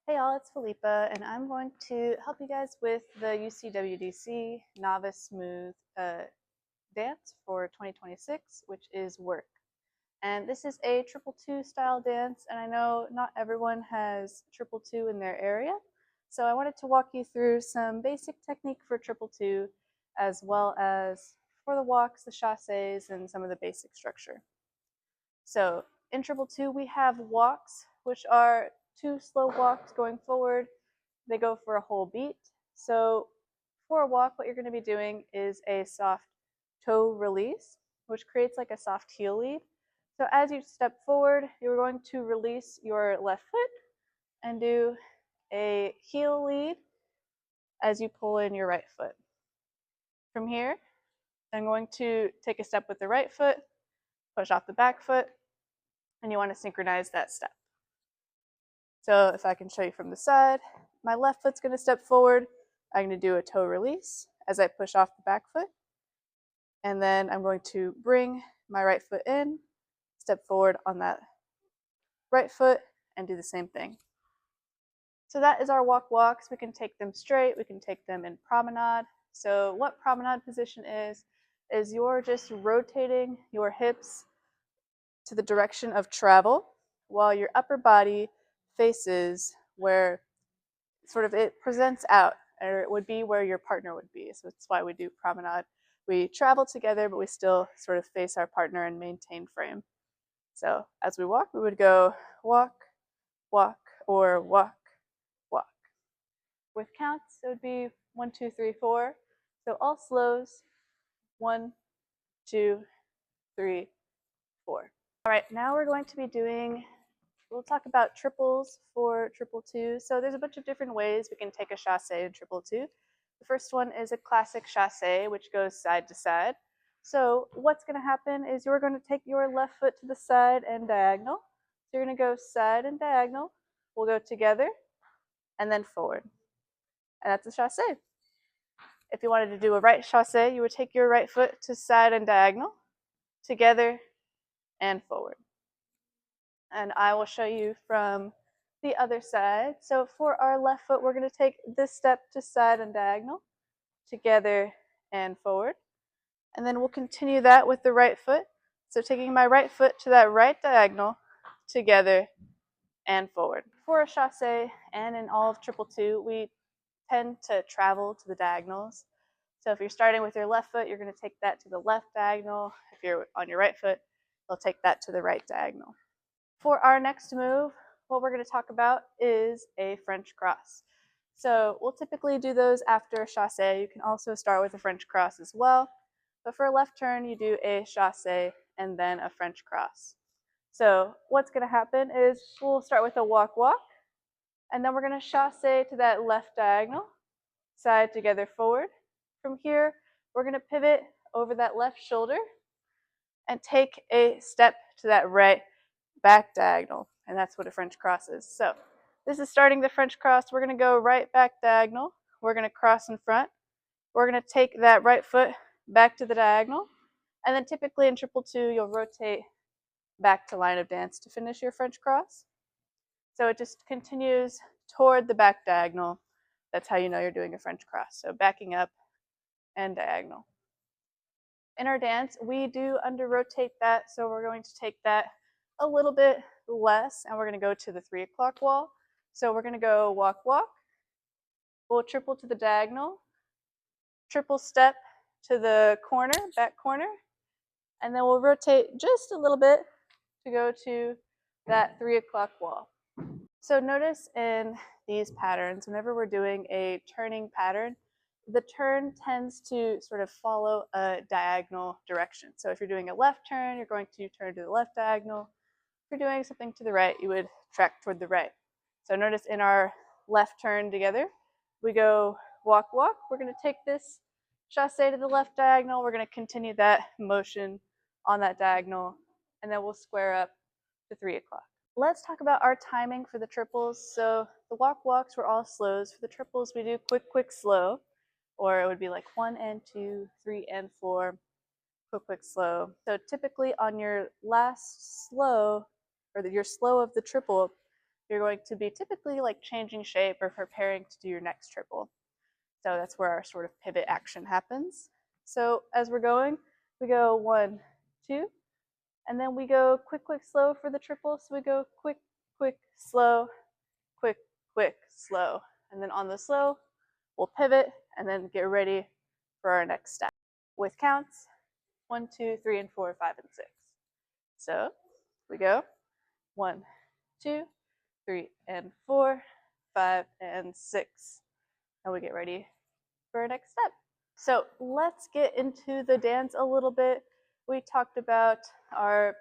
Hey y'all, it's Felipa, and I'm going to help you guys with the UCWDC Novice Smooth dance for 2026, which is work. And this is a triple two style dance, and I know not everyone has triple two in their area, so I wanted to walk you through some basic technique for triple two, as well as for the walks, the chassés, and some of the basic structure. So in triple two, we have walks, which are two slow walks going forward. They go for a whole beat. So for a walk, what you're going to be doing is a soft toe release, which creates like a soft heel lead. So as you step forward, you're going to release your left foot and do a heel lead as you pull in your right foot. From here, I'm going to take a step with the right foot, push off the back foot, and you want to synchronize that step. So if I can show you from the side, my left foot's going to step forward. I'm going to do a toe release as I push off the back foot. And then I'm going to bring my right foot in, step forward on that right foot, and do the same thing. So that is our walks. We can take them straight. We can take them in promenade. So what promenade position is you're just rotating your hips to the direction of travel while your upper body faces where sort of it presents out, or it would be where your partner would be. So that's why we do promenade. We travel together, but we still sort of face our partner and maintain frame. So as we walk, we would go walk, walk, or walk, walk. With counts, it would be 1, 2, 3, 4. So all slows, 1, 2, 3, 4. All right, now we're going to be doing, we'll talk about triples for triple two. So there's a bunch of different ways we can take a chassé in triple two. The first one is a classic chassé, which goes side to side. So what's going to happen is you're going to take your left foot to the side and diagonal. So you're going to go side and diagonal. We'll go together and then forward. And that's a chassé. If you wanted to do a right chassé, you would take your right foot to side and diagonal, together and forward. And I will show you from the other side. So for our left foot, we're going to take this step to side and diagonal, together and forward. And then we'll continue that with the right foot. So taking my right foot to that right diagonal, together and forward. For a chassé and in all of triple two, we tend to travel to the diagonals. So if you're starting with your left foot, you're going to take that to the left diagonal. If you're on your right foot, you'll take that to the right diagonal. For our next move, what we're going to talk about is a French cross. So we'll typically do those after a chassé. You can also start with a French cross as well. But for a left turn, you do a chassé and then a French cross. So what's going to happen is we'll start with a walk, walk, and then we're going to chassé to that left diagonal, side together forward. From here, we're going to pivot over that left shoulder and take a step to that right back diagonal, and that's what a French cross is. So this is starting the French cross. We're going to go right back diagonal. We're going to cross in front. We're going to take that right foot back to the diagonal, and then typically in triple two, you'll rotate back to line of dance to finish your French cross. So it just continues toward the back diagonal. That's how you know you're doing a French cross. So backing up and diagonal. In our dance, we do under rotate that, so we're going to take that a little bit less, and we're going to go to the 3 o'clock wall. So we're going to go walk, walk. We'll triple to the diagonal, triple step to the corner, back corner, and then we'll rotate just a little bit to go to that 3 o'clock wall. So notice in these patterns, whenever we're doing a turning pattern, the turn tends to sort of follow a diagonal direction. So if you're doing a left turn, you're going to turn to the left diagonal. If you're doing something to the right, you would track toward the right. So notice in our left turn together, we go walk, walk. We're going to take this chassé to the left diagonal. We're going to continue that motion on that diagonal, and then we'll square up to 3 o'clock. Let's talk about our timing for the triples. So the walk, walks were all slows. For the triples, we do quick, quick, slow, or it would be like 1 and 2, 3 and 4, quick, quick, slow. So typically on your last slow, or your slow of the triple, you're going to be typically like changing shape or preparing to do your next triple. So that's where our sort of pivot action happens. So as we're going, we go 1, 2, and then we go quick, quick, slow for the triple. So we go quick, quick, slow, quick, quick, slow. And then on the slow, we'll pivot and then get ready for our next step with counts 1, 2, 3, and 4, 5, and 6. So we go 1, 2, 3, and 4, 5, and 6. And we get ready for our next step. So let's get into the dance a little bit. We talked about our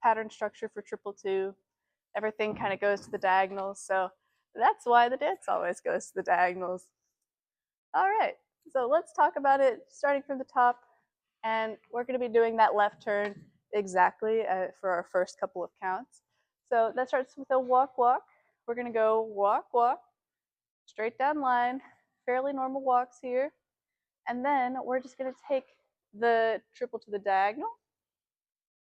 pattern structure for triple two. Everything kind of goes to the diagonals, so that's why the dance always goes to the diagonals. All right, so let's talk about it starting from the top, and we're going to be doing that left turn exactly for our first couple of counts. So that starts with a walk, walk. We're going to go walk, walk, straight down line, fairly normal walks here. And then we're just going to take the triple to the diagonal.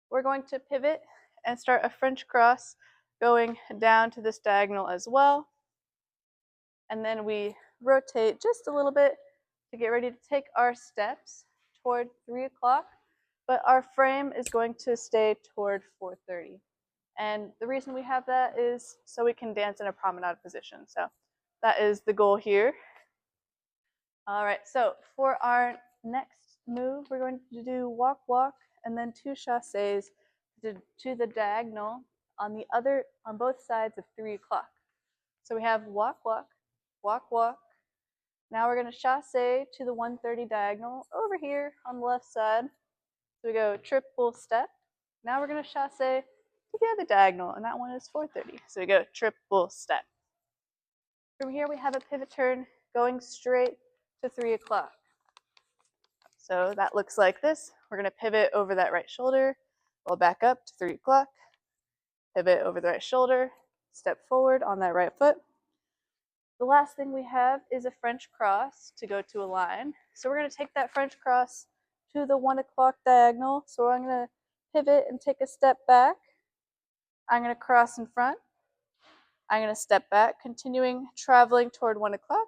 We're going to pivot and start a French cross going down to this diagonal as well. And then we rotate just a little bit to get ready to take our steps toward 3 o'clock, but our frame is going to stay toward 4:30. And the reason we have that is so we can dance in a promenade position. So that is the goal here. All right, so for our next move, we're going to do walk, walk, and then 2 chassés to the diagonal on both sides of 3 o'clock. So we have walk, walk, walk, walk. Now we're going to chassé to the 1:30 diagonal over here on the left side. So we go triple step. Now we're going to chassé to the other diagonal, and that one is 4:30. So we go triple step. From here, we have a pivot turn going straight to 3 o'clock. So that looks like this. We're going to pivot over that right shoulder, roll back up to 3 o'clock, pivot over the right shoulder, step forward on that right foot. The last thing we have is a French cross to go to a line. So we're going to take that French cross to the 1 o'clock diagonal. So I'm going to pivot and take a step back. I'm going to cross in front. I'm going to step back, continuing traveling toward 1 o'clock.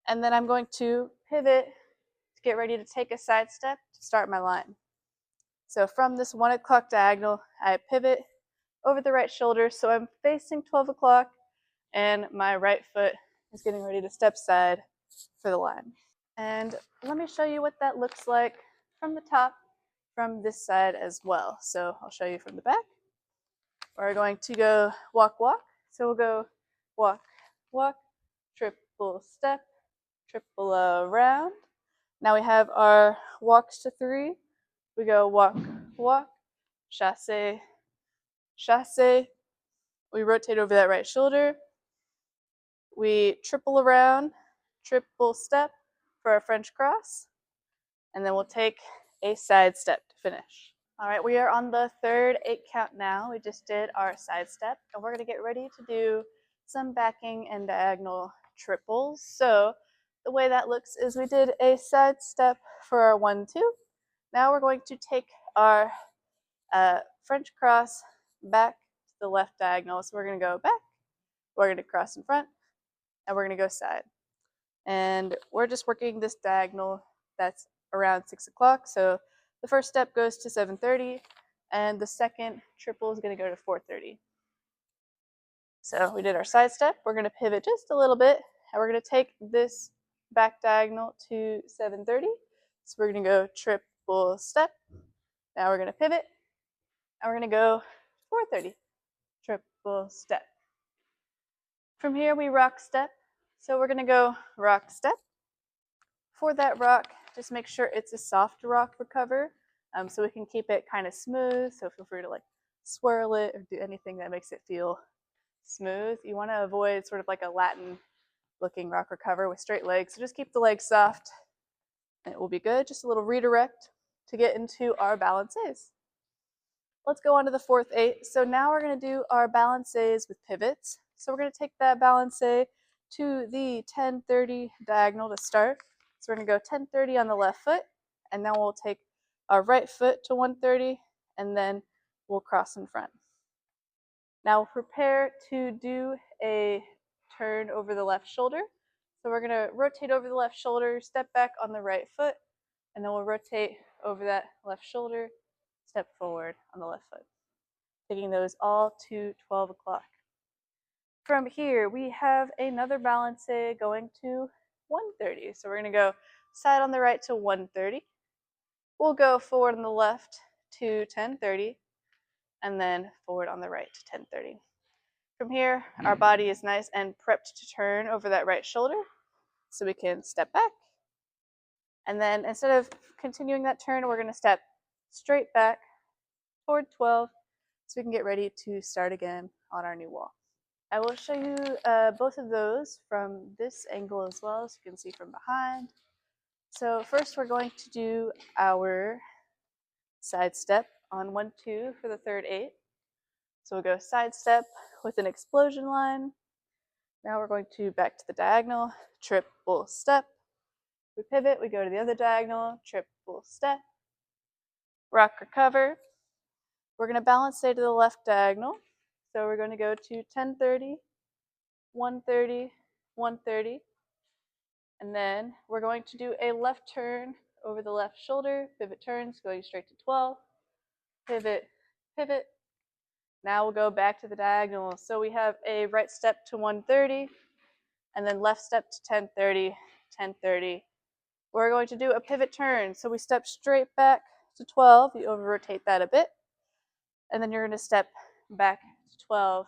And then I'm going to pivot to get ready to take a side step to start my line. So from this 1 o'clock diagonal, I pivot over the right shoulder. So I'm facing 12 o'clock and my right foot is getting ready to step side for the line. And let me show you what that looks like from the top, from this side as well. So I'll show you from the back. We're going to go walk, walk. So we'll go walk, walk, triple step, triple around. Now we have our walks to 3. We go walk, walk, chassé, chassé. We rotate over that right shoulder. We triple around, triple step for our French cross, and then we'll take a side step to finish. All right, we are on the third 8 count now. We just did our side step, and we're going to get ready to do some backing and diagonal triples. So the way that looks is we did a side step for our 1, 2. Now we're going to take our French cross back to the left diagonal. So we're going to go back, we're going to cross in front, and we're going to go side. And we're just working this diagonal that's around 6 o'clock. So the first step goes to 7:30, and the second triple is going to go to 4:30. So we did our side step. We're going to pivot just a little bit, and we're going to take this back diagonal to 7:30. So we're going to go triple step. Now we're going to pivot, and we're going to go 4:30, triple step. From here, we rock step. So we're going to go rock step. For that rock, just make sure it's a soft rock recover, so we can keep it kind of smooth. So feel free to like swirl it or do anything that makes it feel smooth. You want to avoid sort of like a Latin looking rock recover with straight legs. So just keep the legs soft and it will be good. Just a little redirect to get into our balancés. Let's go on to the fourth 8. So now we're going to do our balancés with pivots. So we're going to take that balancé to the 10:30 diagonal to start. So we're going to go 10:30 on the left foot, and then we'll take our right foot to 1:30, and then we'll cross in front. Now prepare to do a turn over the left shoulder. So we're going to rotate over the left shoulder, step back on the right foot, and then we'll rotate over that left shoulder, step forward on the left foot. Taking those all to 12 o'clock. From here, we have another balance going to 130. So we're going to go side on the right to 130. We'll go forward on the left to 1030, and then forward on the right to 1030. From here, our body is nice and prepped to turn over that right shoulder, so we can step back. And then instead of continuing that turn, we're going to step straight back toward 12, so we can get ready to start again on our new wall. I will show you both of those from this angle as well, so you can see from behind. So first we're going to do our side step on 1-2 for the third 8. So we'll go side step with an explosion line. Now we're going to back to the diagonal, triple step. We pivot, we go to the other diagonal, triple step. Rock recover. We're going to balance stay to the left diagonal. So we're going to go to 1030, 130, 130. And then we're going to do a left turn over the left shoulder, pivot turns, going straight to 12, pivot, pivot. Now we'll go back to the diagonal. So we have a right step to 130, and then left step to 1030, 1030. We're going to do a pivot turn. So we step straight back to 12, you over rotate that a bit, and then you're going to step back to 12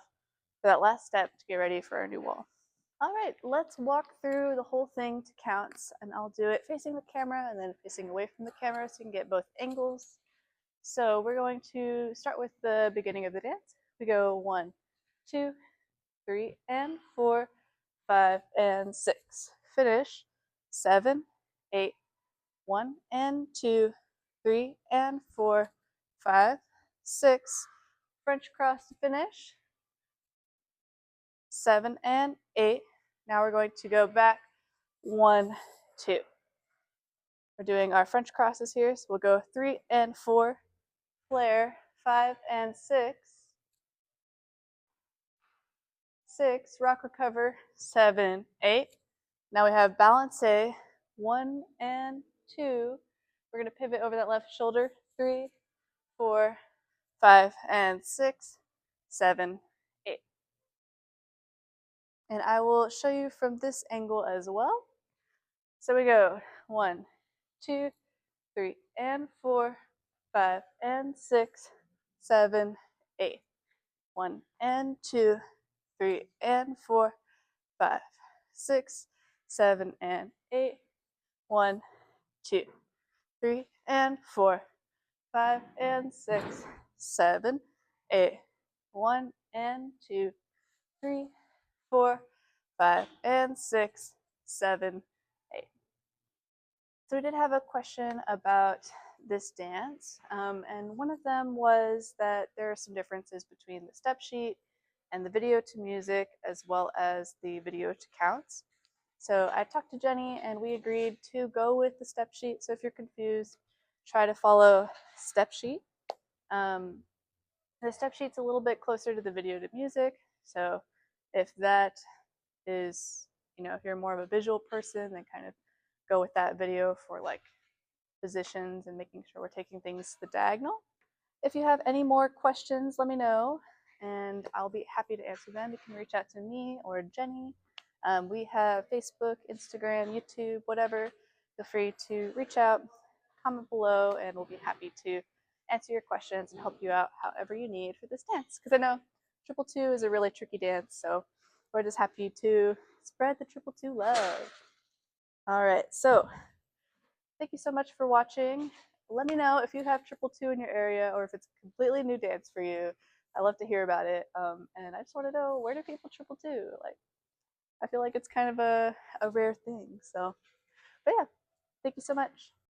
for that last step to get ready for our new wall. All right, let's walk through the whole thing to counts, and I'll do it facing the camera and then facing away from the camera so you can get both angles. So we're going to start with the beginning of the dance. We go 1, 2, 3, and 4, 5, and 6. Finish 7, 8, 1 and 2, 3 and 4, 5, 6. French cross to finish 7 and 8. Now we're going to go back 1, 2. We're doing our French crosses here, so we'll go 3 and 4, flare 5 and 6, 6, rock recover 7, 8. Now we have balance 1 and 2. We're going to pivot over that left shoulder 3, 4, 5 and 6, 7, 8. And I will show you from this angle as well. So we go 1, 2, 3 and 4, 5 and 6, 7, 8. 1 and 2, 3 and 4, 5, 6, 7 and 8. 1, 2, 3 and 4, 5 and 6, 7, 8. 1 and 2, 3, 4, 5 and 6, 7, 8. So we did have a question about this dance, and one of them was that there are some differences between the step sheet and the video to music, as well as the video to counts. So I talked to Jenny and we agreed to go with the step sheet. So if you're confused, try to follow step sheet. The step sheet's a little bit closer to the video to music. So if that is, if you're more of a visual person, then kind of go with that video for like positions and making sure we're taking things to the diagonal. If you have any more questions, let me know and I'll be happy to answer them. You can reach out to me or Jenny. We have Facebook, Instagram, YouTube, whatever. Feel free to reach out, comment below, and we'll be happy to answer your questions and help you out however you need for this dance. Because I know 222 is a really tricky dance, so we're just happy to spread the 222 love. All right, so thank you so much for watching. Let me know if you have 222 in your area or if it's a completely new dance for you. I love to hear about it. And I just want to know, where do people 222? Like, I feel like it's kind of a rare thing. So, but yeah, thank you so much.